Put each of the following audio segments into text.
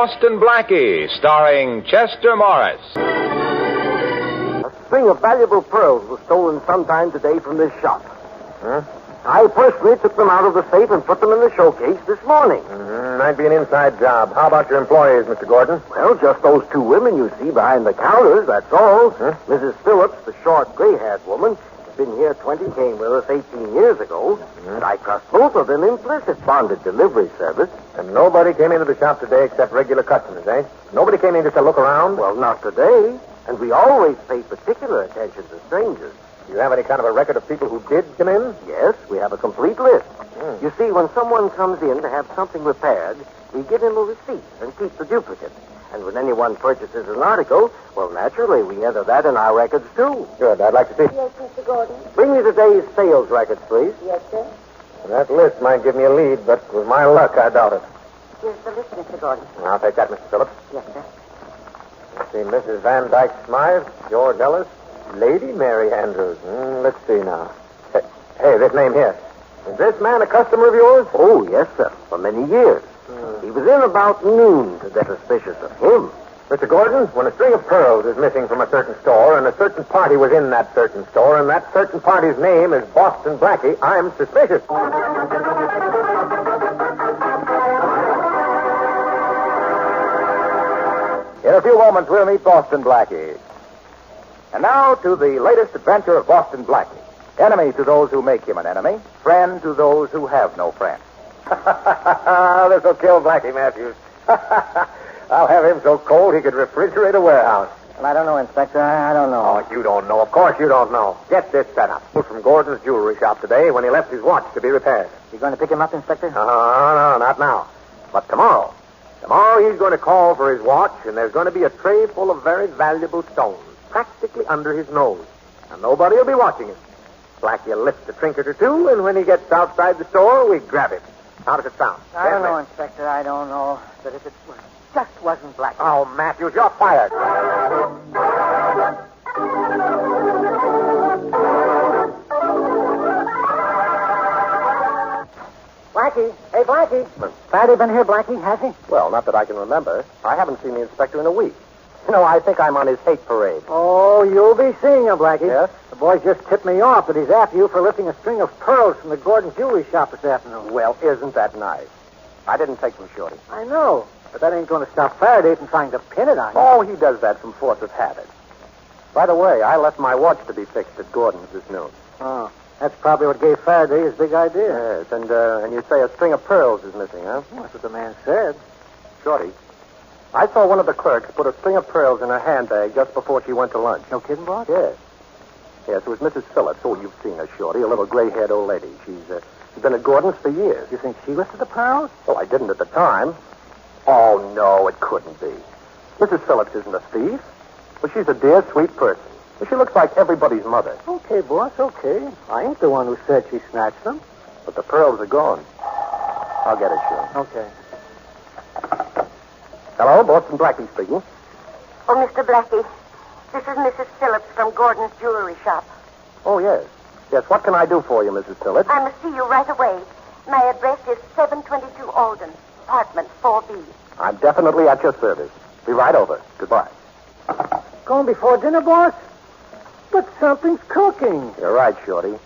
Boston Blackie, starring Chester Morris. A string of valuable pearls was stolen sometime today from this shop. Huh? I personally took them out of the safe and put them in the showcase this morning. Might be an inside job. How about your employees, Mr. Gordon? Well, just those two women you see behind the counters, that's all. Huh? Mrs. Phillips, the short, gray-haired woman, has been here 20, came with us 18 years ago. And I trust both of them implicit bonded delivery service. And nobody came into the shop today except regular customers, eh? Nobody came in just to look around? Well, not today. And we always pay particular attention to strangers. Do you have any kind of a record of people who did come in? Yes, we have a complete list. You see, when someone comes in to have something repaired, we give him a receipt and keep the duplicate. And when anyone purchases an article, well, naturally, we enter that in our records, too. Good. I'd like to see. Yes, Mr. Gordon. Bring me today's sales records, please. Yes, sir. That list might give me a lead, but with my luck, I doubt it. Here's the list, Mr. Gordon. I'll take that, Mr. Phillips. Yes, sir. Let's see, Mrs. Van Dyke Smythe, George Ellis, Lady Mary Andrews. Let's see now. Hey, this name here. Is this man a customer of yours? Oh, yes, sir, for many years. He was in about noon to get suspicious of him. Mr. Gordon, when a string of pearls is missing from a certain store and a certain party was in that certain store and that certain party's name is Boston Blackie, I'm suspicious. In a few moments, we'll meet Boston Blackie. And now to the latest adventure of Boston Blackie. Enemy to those who make him an enemy, friend to those who have no friend. This'll kill Blackie, Matthews. I'll have him so cold he could refrigerate a warehouse. Well, I don't know, Inspector. I don't know. Oh, you don't know. Of course you don't know. Get this set up. From Gordon's jewelry shop today when he left his watch to be repaired. You going to pick him up, Inspector? No, not now. But tomorrow. Tomorrow he's going to call for his watch, and there's going to be a tray full of very valuable stones, practically under his nose. And nobody will be watching him. Blackie will lift a trinket or two, and when he gets outside the store, we grab him. How does it sound? I don't know, Inspector. I don't know. But if it just wasn't Blackie. Oh, Matthews, you're fired. Blackie. Hey, Blackie. Faraday been here, Blackie, has he? Well, not that I can remember. I haven't seen the inspector in a week. You know, I think I'm on his hate parade. Oh, you'll be seeing him, Blackie. Yes? The boy just tipped me off that he's after you for lifting a string of pearls from the Gordon jewelry shop this afternoon. Well, isn't that nice? I didn't take them, Shorty. I know, but that ain't going to stop Faraday from trying to pin it on you. Oh, he does that from force of habit. By the way, I left my watch to be fixed at Gordon's this noon. Oh, that's probably what gave Faraday his big idea. Yes, and you say a string of pearls is missing, huh? Well, that's what the man said. Shorty, I saw one of the clerks put a string of pearls in her handbag just before she went to lunch. No kidding, boss? Yes. Yes, it was Mrs. Phillips. Oh, you've seen her, Shorty, a little gray-haired old lady. She's been at Gordon's for years. You think she lifted the pearls? Well, I didn't at the time. Oh, no, it couldn't be. Mrs. Phillips isn't a thief. But she's a dear, sweet person. She looks like everybody's mother. Okay, boss, okay. I ain't the one who said she snatched them. But the pearls are gone. I'll get it, Shorty. Okay. Hello, Boston Blackie speaking. Oh, Mr. Blackie, this is Mrs. Phillips from Gordon's jewelry shop. Oh, yes. Yes, what can I do for you, Mrs. Phillips? I must see you right away. My address is 722 Alden, apartment 4B. I'm definitely at your service. Be right over. Goodbye. Going before dinner, boss? But something's cooking. You're right, Shorty.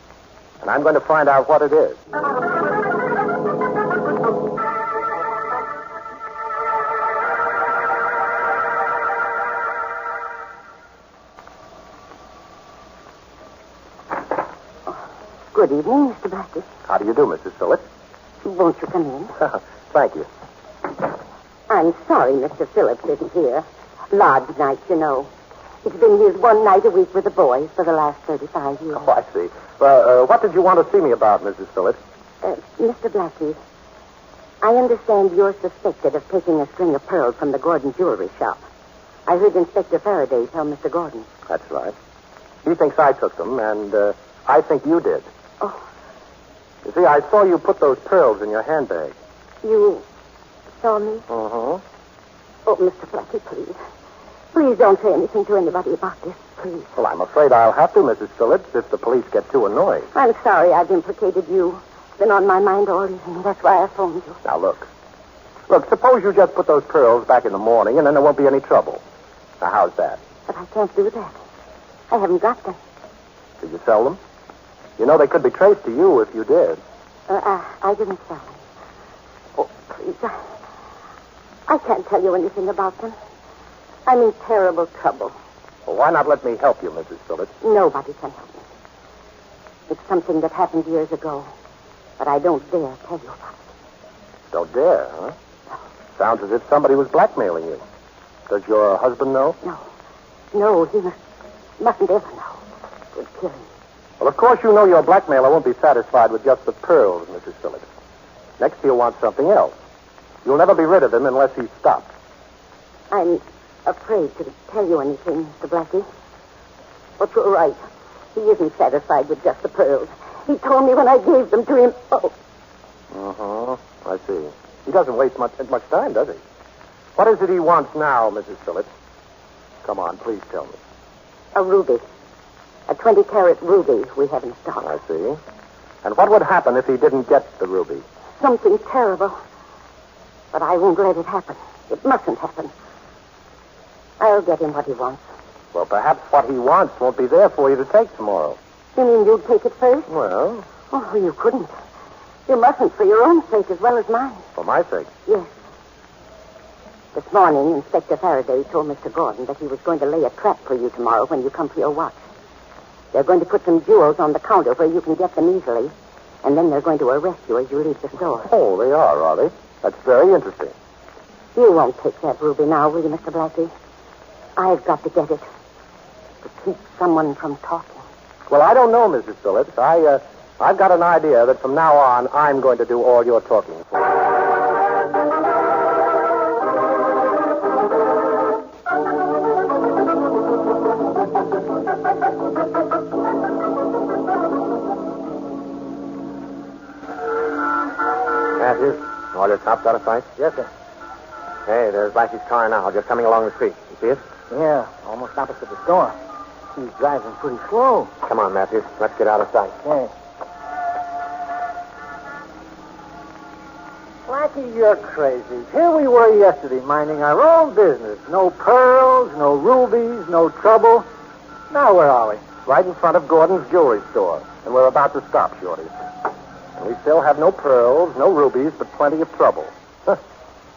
And I'm going to find out what it is. Good evening, Mr. Blackie. How do you do, Mrs. Phillips? Won't you come in? Thank you. I'm sorry Mr. Phillips isn't here. Lodge nights, you know. It's been his one night a week with the boys for the last 35 years. Oh, I see. Well, what did you want to see me about, Mrs. Phillips? Mr. Blackie, I understand you're suspected of taking a string of pearls from the Gordon jewelry shop. I heard Inspector Faraday tell Mr. Gordon. That's right. He thinks I took them, and I think you did. Oh. You see, I saw you put those pearls in your handbag. You saw me? Uh-huh. Oh, Mr. Blackie, please. Please don't say anything to anybody about this, please. Well, I'm afraid I'll have to, Mrs. Phillips, if the police get too annoyed. I'm sorry I've implicated you. It's been on my mind all evening. That's why I phoned you. Now, look. Look, suppose you just put those pearls back in the morning, and then there won't be any trouble. Now, how's that? But I can't do that. I haven't got them. Did you sell them? You know they could be traced to you if you did. I didn't sell them. Oh, please. I can't tell you anything about them. I'm in terrible trouble. Well, why not let me help you, Mrs. Phillips? Nobody can help me. It's something that happened years ago, but I don't dare tell you about it. Don't dare, huh? Sounds as if somebody was blackmailing you. Does your husband know? No, he mustn't ever know. It would kill him. Well, of course you know your blackmailer won't be satisfied with just the pearls, Mrs. Phillips. Next he'll want something else. You'll never be rid of him unless he stops. I'm afraid to tell you anything, Mr. Blackie. But you're right. He isn't satisfied with just the pearls. He told me when I gave them to him. Oh. Uh-huh. I see. He doesn't waste much time, does he? What is it he wants now, Mrs. Phillips? Come on, please tell me. A ruby. A 20-carat ruby we have in stock. I see. And what would happen if he didn't get the ruby? Something terrible. But I won't let it happen. It mustn't happen. I'll get him what he wants. Well, perhaps what he wants won't be there for you to take tomorrow. You mean you'd take it first? Well, Oh, you couldn't. You mustn't for your own sake as well as mine. for my sake. Yes. This morning, Inspector Faraday told Mr. Gordon that he was going to lay a trap for you tomorrow when you come for your watch. They're going to put some jewels on the counter where you can get them easily, and then they're going to arrest you as you leave the store. Oh, they are they? That's very interesting. You won't take that ruby now, will you, Mr. Blackie? I've got to get it. To keep someone from talking. Well, I don't know, Mrs. Phillips. I've got an idea that from now on, I'm going to do all your talking for you. Matthews, all your cops out of sight? Yes, sir. Hey, there's Blackie's car now, just coming along the street. You see it? Yeah, almost opposite the store. He's driving pretty slow. Come on, Matthews. Let's get out of sight. Okay. Blackie, you're crazy. Here we were yesterday minding our own business. No pearls, no rubies, no trouble. Now where are we? Right in front of Gordon's jewelry store. And we're about to stop, Shorty. And we still have no pearls, no rubies, but plenty of trouble.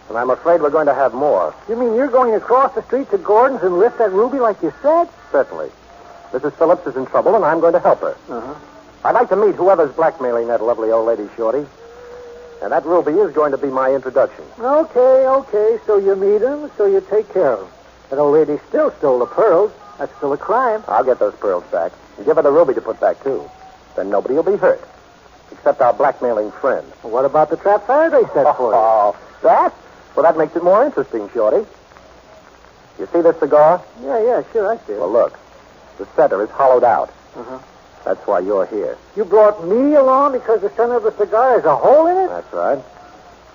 And I'm afraid we're going to have more. You mean you're going across the street to Gordon's and lift that ruby like you said? Certainly. Mrs. Phillips is in trouble, and I'm going to help her. Uh-huh. I'd like to meet whoever's blackmailing that lovely old lady, Shorty. And that ruby is going to be my introduction. Okay. So you meet him, so you take care of him. That old lady still stole the pearls. That's still a crime. I'll get those pearls back. And give her the ruby to put back, too. Then nobody will be hurt. Except our blackmailing friend. Well, what about the trap Faraday set for you? Oh, that? Well, that makes it more interesting, Shorty. You see this cigar? Yeah, sure, I see it. Well, look. The center is hollowed out. Uh-huh. That's why you're here. You brought me along because the center of the cigar has a hole in it? That's right.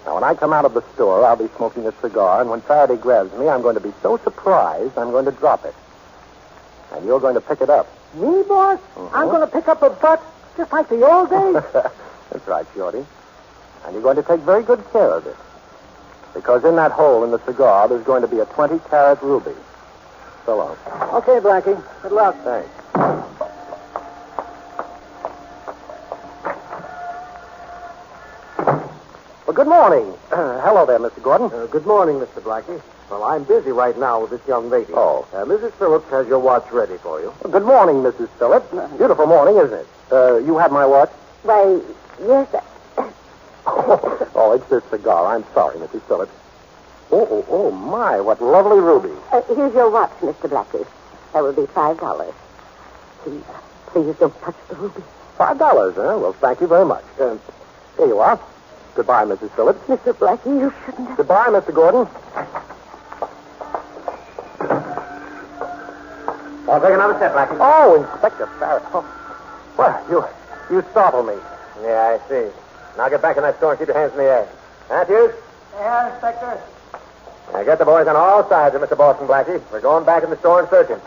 Now, when I come out of the store, I'll be smoking a cigar, and when Faraday grabs me, I'm going to be so surprised, I'm going to drop it. And you're going to pick it up. Me, boss? Mhm. I'm going to pick up a butt just like the old days? That's right, Shorty. And you're going to take very good care of it. Because in that hole in the cigar, there's going to be a 20-carat ruby. So long. Okay, Blackie. Good luck. Thanks. Well, good morning. Hello there, Mr. Gordon. Good morning, Mr. Blackie. Well, I'm busy right now with this young lady. Oh. Mrs. Phillips has your watch ready for you. Good morning, Mrs. Phillips. Beautiful morning, isn't it? You have my watch? Why, yes. Oh, it's this cigar. I'm sorry, Mrs. Phillips. Oh, my, what lovely rubies. Here's your watch, Mr. Blackie. That will be $5. Please don't touch the ruby. $5, huh? Well, thank you very much. Here you are. Goodbye, Mrs. Phillips. Mr. Blackie, you shouldn't have. Goodbye, Mr. Gordon. I'll take another step, Blackie. Oh, Inspector Farragut. Oh. Well, you startled me. Yeah, I see. Now get back in that store and keep your hands in the air. Matthews? Yeah, Inspector. Now get the boys on all sides of Mr. Boston, Blackie. We're going back in the store and searching.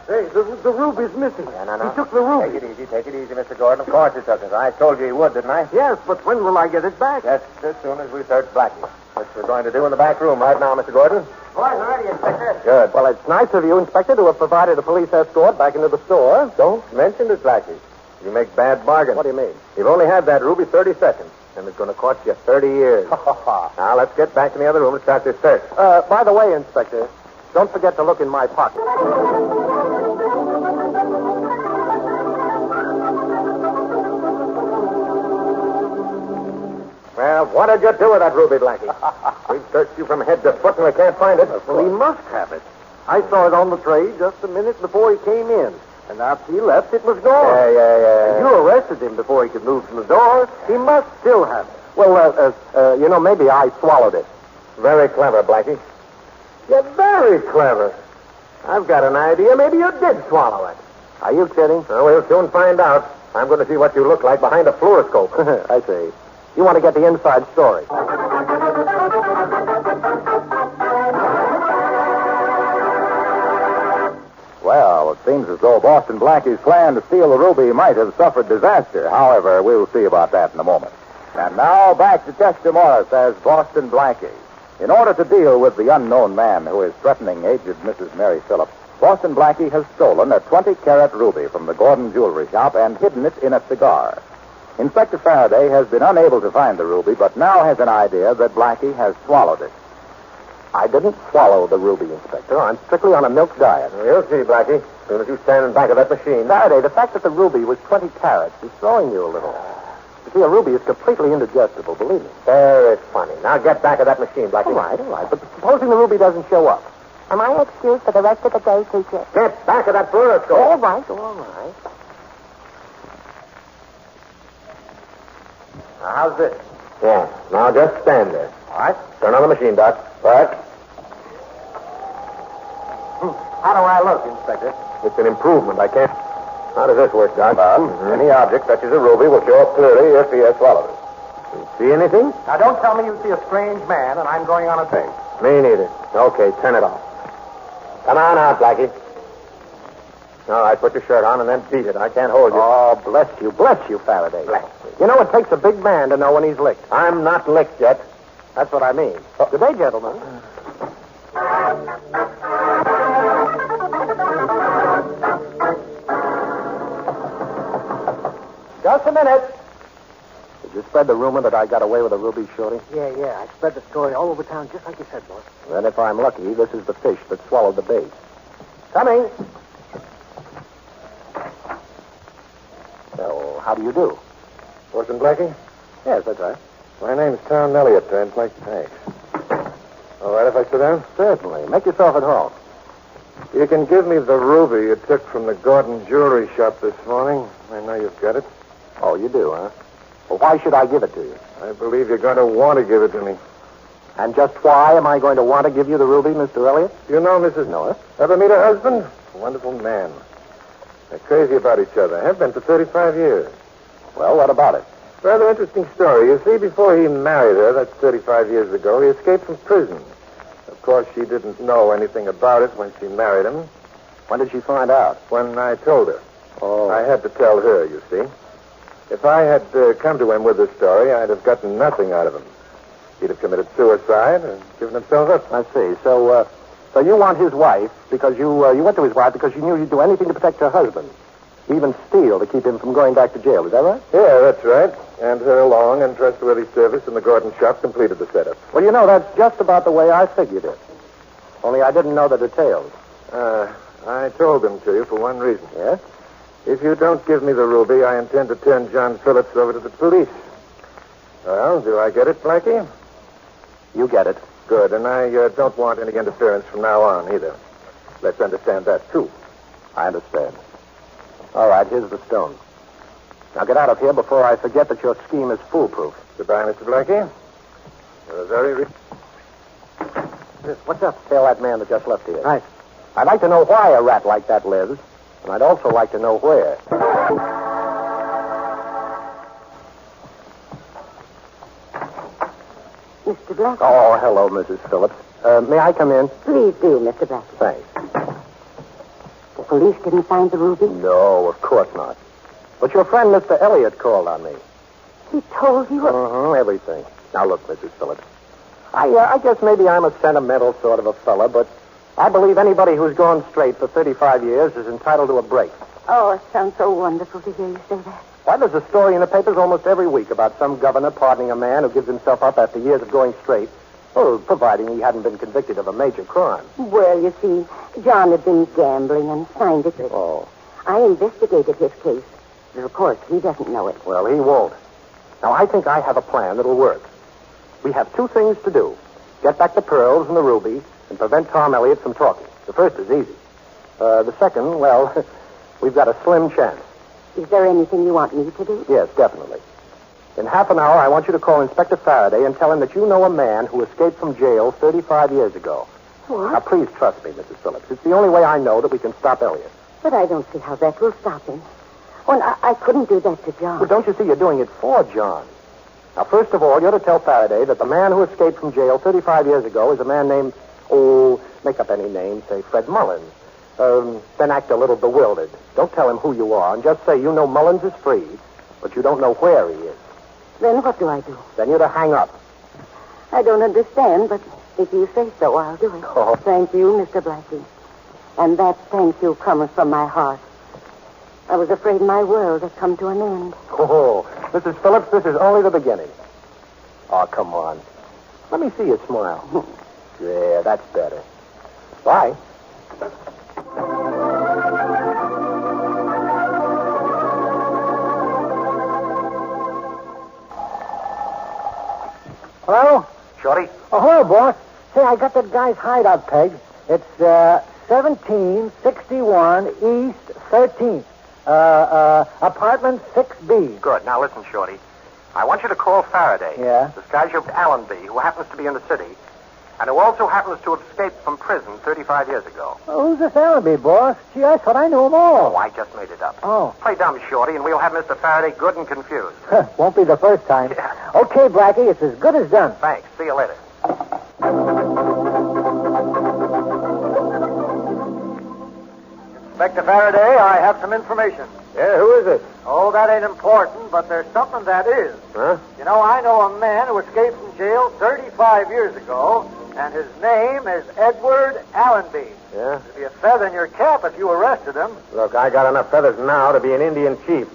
Hey, the ruby's missing. No. He took the ruby. Take it easy, Mr. Gordon. Of course he took it. I told you he would, didn't I? Yes, but when will I get it back? Just as soon as we search Blackie. Which we're going to do in the back room right now, Mr. Gordon. Boys are ready, Inspector. Good. Well, it's nice of you, Inspector, to have provided a police escort back into the store. Don't mention it, Blackie. You make bad bargains. What do you mean? You've only had that ruby 30 seconds, and it's going to cost you 30 years. Now, let's get back in the other room and start this search. By the way, Inspector, don't forget to look in my pocket. Well, what did you do with that ruby, Blackie? We've searched you from head to foot and we can't find it. Well, he must have it. I saw it on the tray just a minute before he came in. And after he left, it was gone. Yeah. You arrested him before he could move from the door. He must still have it. Well, maybe I swallowed it. Very clever, Blackie. You're very clever. I've got an idea. Maybe you did swallow it. Are you kidding? Well, we'll soon find out. I'm going to see what you look like behind a fluoroscope. I see. You want to get the inside story. Well, it seems as though Boston Blackie's plan to steal the ruby might have suffered disaster. However, we'll see about that in a moment. And now back to Chester Morris as Boston Blackie. In order to deal with the unknown man who is threatening aged Mrs. Mary Phillips, Boston Blackie has stolen a 20-carat ruby from the Gordon jewelry shop and hidden it in a cigar. Inspector Faraday has been unable to find the ruby, but now has an idea that Blackie has swallowed it. I didn't swallow the ruby, Inspector. I'm strictly on a milk diet. You'll see, Blackie. As soon as you stand in back of that machine. Faraday, the fact that the ruby was 20 carats is throwing you a little. You see, a ruby is completely indigestible, believe me. Very funny. Now get back of that machine, Blackie. All right. But supposing the ruby doesn't show up. Am I excused for the rest of the day, teacher? Get back of that fluoroscope. All right. Now, how's this? Yeah. Now just stand there. All right. Turn on the machine, Doc. Right. How do I look, Inspector? It's an improvement. I can't. How does this work, Doc? Any object such as a ruby will show up clearly if he has swallowed it. You see anything? Now, don't tell me you see a strange man and I'm going on a date. Me neither. Okay, turn it off. Come on out, Blackie. All right, put your shirt on and then beat it. I can't hold you. Oh, bless you, Faraday. Bless you know, it takes a big man to know when he's licked. I'm not licked yet. That's what I mean. Good day, gentlemen. Just a minute. Did you spread the rumor that I got away with a ruby, Shorty? Yeah. I spread the story all over town, just like you said, boss. Then if I'm lucky, this is the fish that swallowed the bait. Coming. So, how do you do? Boston Blackie? Yes, that's right. My name's Tom Elliott. I'd like thanks. All right if I sit down? Certainly. Make yourself at home. You can give me the ruby you took from the Gordon jewelry shop this morning. I know you've got it. Oh, you do, huh? Well, why should I give it to you? I believe you're going to want to give it to me. And just why am I going to want to give you the ruby, Mr. Elliott? You know Mrs. Norris? Ever meet her husband? A wonderful man. They're crazy about each other. Have been for 35 years. Well, what about it? Rather interesting story. You see, before he married her, that's 35 years ago, he escaped from prison. Of course, she didn't know anything about it when she married him. When did she find out? When I told her. Oh. I had to tell her, you see. If I had come to him with this story, I'd have gotten nothing out of him. He'd have committed suicide and given himself up. I see. So you want his wife because you went to his wife because you knew he'd do anything to protect her husband. Even steal to keep him from going back to jail. Is that right? Yeah, that's right. And her long and trustworthy service in the Gordon shop completed the setup. Well, you know, that's just about the way I figured it. Only I didn't know the details. I told them to you for one reason. Yes? If you don't give me the ruby, I intend to turn John Phillips over to the police. Well, do I get it, Blackie? You get it. Good, and I don't want any interference from now on, either. Let's understand that, too. I understand. All right, here's the stone. Now get out of here before I forget that your scheme is foolproof. Goodbye, Mr. Blackie. You're a very... What's up? Tell that man that just left here. Right. I'd like to know why a rat like that lives, and I'd also like to know where. Mr. Blackie. Oh, hello, Mrs. Phillips. May I come in? Please do, Mr. Blackie. Thanks. The police didn't find the ruby? No, of course not. But your friend, Mr. Elliott, called on me. He told you? Everything. Now, look, Mrs. Phillips. I guess maybe I'm a sentimental sort of a fella, but I believe anybody who's gone straight for 35 years is entitled to a break. Oh, it sounds so wonderful to hear you say that. Why, there's a story in the papers almost every week about some governor pardoning a man who gives himself up after years of going straight. Well, providing he hadn't been convicted of a major crime. Well, you see, John had been gambling and signed it. Oh. I investigated his case. But of course, he doesn't know it. Well, he won't. Now, I think I have a plan that'll work. We have two things to do. Get back the pearls and the ruby and prevent Tom Elliott from talking. The first is easy. The second, well, we've got a slim chance. Is there anything you want me to do? Yes, definitely. In half an hour, I want you to call Inspector Faraday and tell him that you know a man who escaped from jail 35 years ago. What? Now, please trust me, Mrs. Phillips. It's the only way I know that we can stop Elliott. But I don't see how that will stop him. Well, I couldn't do that to John. Well, don't you see you're doing it for John? Now, first of all, you're to tell Faraday that the man who escaped from jail 35 years ago is a man named, make up any name, say Fred Mullins. Then act a little bewildered. Don't tell him who you are, and just say you know Mullins is free, but you don't know where he is. Then what do I do? Then you're to hang up. I don't understand, but if you say so, I'll do it. Oh. Thank you, Mr. Blackie. And that thank you comes from my heart. I was afraid my world had come to an end. Oh, Mrs. Phillips, this is only the beginning. Oh, come on. Let me see you smile. Yeah, that's better. Bye. Hello? Shorty? Oh, hello, boss. Say, I got that guy's hideout peg. It's 1761 East 13th. Apartment 6B. Good. Now listen, Shorty. I want you to call Faraday. Yeah? Disguise your Allenby, who happens to be in the city, and who also happens to have escaped from prison 35 years ago. Oh, who's this Allenby, boss? Gee, I thought I knew them all. Oh, I just made it up. Oh. Play dumb, Shorty, and we'll have Mr. Faraday good and confused. Won't be the first time. Yeah. Okay, Blackie, it's as good as done. Thanks. See you later. Inspector Faraday, I have some information. Yeah, who is it? Oh, that ain't important, but there's something that is. Huh? You know, I know a man who escaped from jail 35 years ago, and his name is Edward Allenby. Yeah? It'd be a feather in your cap if you arrested him. Look, I got enough feathers now to be an Indian chief.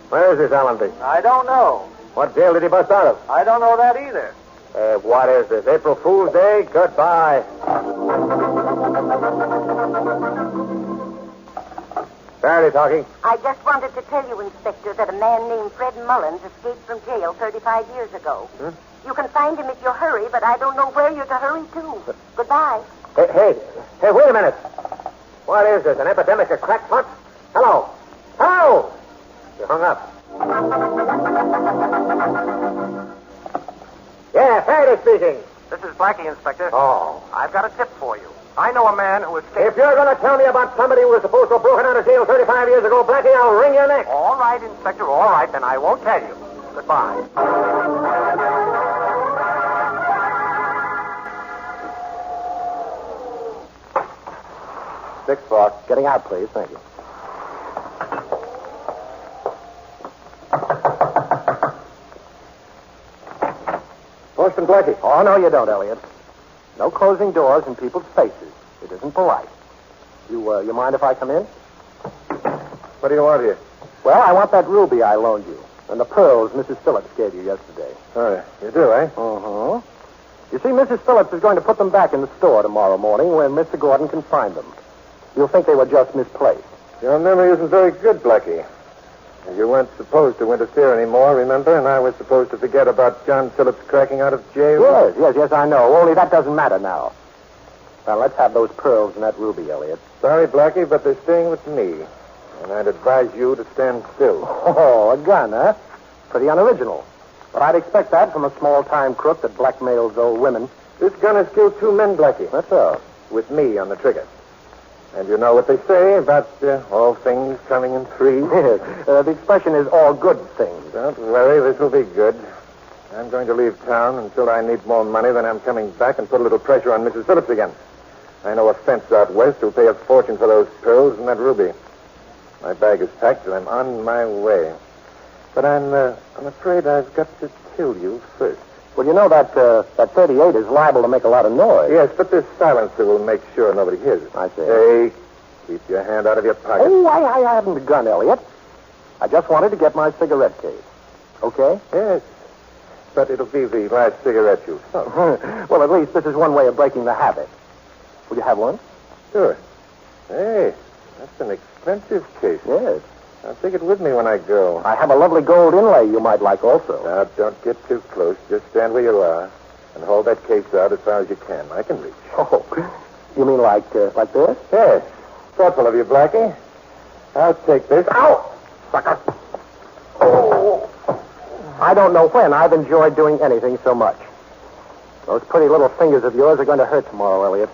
Where is this Allenby? I don't know. What jail did he bust out of? I don't know that either. What is this, April Fool's Day? Goodbye. Faraday talking. I just wanted to tell you, Inspector, that a man named Fred Mullins escaped from jail 35 years ago. You can find him if you hurry, but I don't know where you're to hurry to. Goodbye. Hey, wait a minute. What is this, an epidemic of crackpots? Hello? You hung up. Yeah, Faraday speaking. This is Blackie, Inspector. Oh. I've got a tip for you. I know a man who escaped... If you're going to tell me about somebody who was supposed to have broken out of jail 35 years ago, Blackie, I'll wring your neck. All right, Inspector, all right. Then I won't tell you. Goodbye. 6 o'clock. Getting out, please. Thank you. Postman Blackie. Oh, no, you don't, Elliot. No closing doors in people's faces. It isn't polite. You mind if I come in? What do you want here? Well, I want that ruby I loaned you and the pearls Mrs. Phillips gave you yesterday. Oh, you do, eh? Uh-huh. You see, Mrs. Phillips is going to put them back in the store tomorrow morning when Mr. Gordon can find them. You'll think they were just misplaced. Your memory isn't very good, Blackie. You weren't supposed to interfere anymore, remember? And I was supposed to forget about John Phillips cracking out of jail? Yes, I know. Only that doesn't matter now. Now, let's have those pearls and that ruby, Elliot. Sorry, Blackie, but they're staying with me. And I'd advise you to stand still. Oh, a gun, huh? Pretty unoriginal. But I'd expect that from a small-time crook that blackmails old women. This gun has killed 2 men, Blackie. That's all. With me on the trigger. And you know what they say about all things coming in threes? The expression is all good things. Don't worry, this will be good. I'm going to leave town until I need more money, then I'm coming back and put a little pressure on Mrs. Phillips again. I know a fence out west who'll pay a fortune for those pearls and that ruby. My bag is packed and I'm on my way. But I'm afraid I've got to kill you first. Well, you know that 38 is liable to make a lot of noise. Yes, but this silencer will make sure nobody hears it. I see. Hey, keep your hand out of your pocket. Oh, I haven't begun, Elliot. I just wanted to get my cigarette case. Okay? Yes, but it'll be the last cigarette you smoke. Well, at least this is one way of breaking the habit. Will you have one? Sure. Hey, that's an expensive case. Yes. I'll take it with me when I go. I have a lovely gold inlay you might like also. Now, don't get too close. Just stand where you are and hold that case out as far as you can. I can reach. Oh, you mean like this? Yes. Thoughtful of you, Blackie. I'll take this. Ow! Sucker! Oh! I don't know when I've enjoyed doing anything so much. Those pretty little fingers of yours are going to hurt tomorrow, Elliot.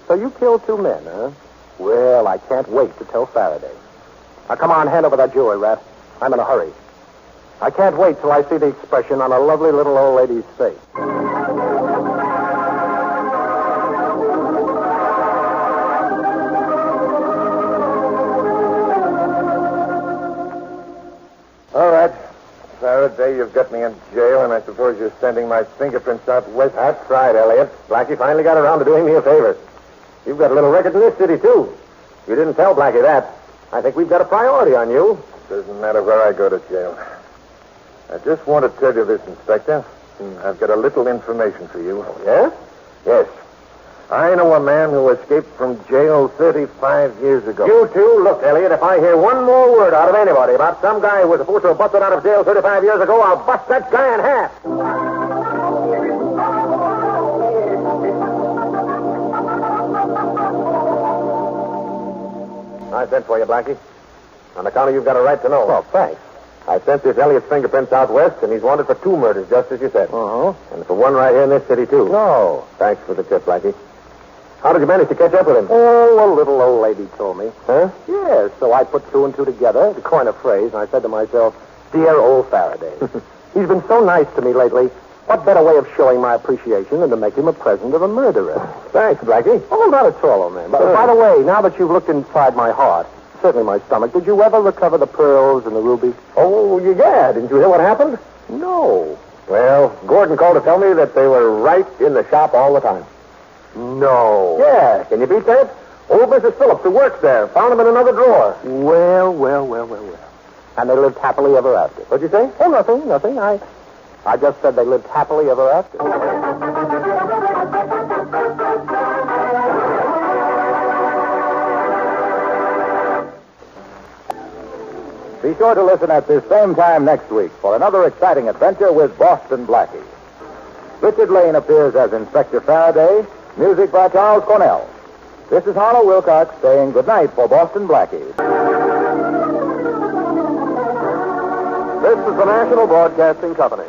So you killed 2 men, huh? Well, I can't wait to tell Faraday. Now, come on, hand over that jewelry, Rat. I'm in a hurry. I can't wait till I see the expression on a lovely little old lady's face. All right. Faraday, you've got me in jail, and I suppose you're sending my fingerprints out west. That's right, Elliot. Blackie finally got around to doing me a favor. You've got a little record in this city, too. You didn't tell Blackie that. I think we've got a priority on you. Doesn't matter where I go to jail. I just want to tell you this, Inspector. I've got a little information for you. Oh, yeah? Yes. I know a man who escaped from jail 35 years ago. You too? Look, Elliot, if I hear one more word out of anybody about some guy who was supposed to have busted out of jail 35 years ago, I'll bust that guy in half. I sent for you, Blackie. On account of you've got a right to know. Oh, thanks. I sent this Elliot's fingerprints out west, and he's wanted for 2 murders, just as you said. Uh-huh. And for one right here in this city, too. No. Thanks for the tip, Blackie. How did you manage to catch up with him? Oh, a little old lady told me. Huh? Yes, so I put 2 and 2 together to coin a phrase, and I said to myself, dear old Faraday. He's been so nice to me lately. What better way of showing my appreciation than to make him a present of a murderer? Thanks, Blackie. Oh, not at all, old man. But by the way, now that you've looked inside my heart, certainly my stomach, did you ever recover the pearls and the ruby? Oh, yeah. Didn't you hear what happened? No. Well, Gordon called to tell me that they were right in the shop all the time. No. Yeah, can you beat that? Old Mrs. Phillips, who works there, found them in another drawer. Well. And they lived happily ever after. What'd you say? Oh, nothing. I just said they lived happily ever after. Be sure to listen at this same time next week for another exciting adventure with Boston Blackie. Richard Lane appears as Inspector Faraday, music by Charles Cornell. This is Harlow Wilcox saying goodnight for Boston Blackie. This is the National Broadcasting Company.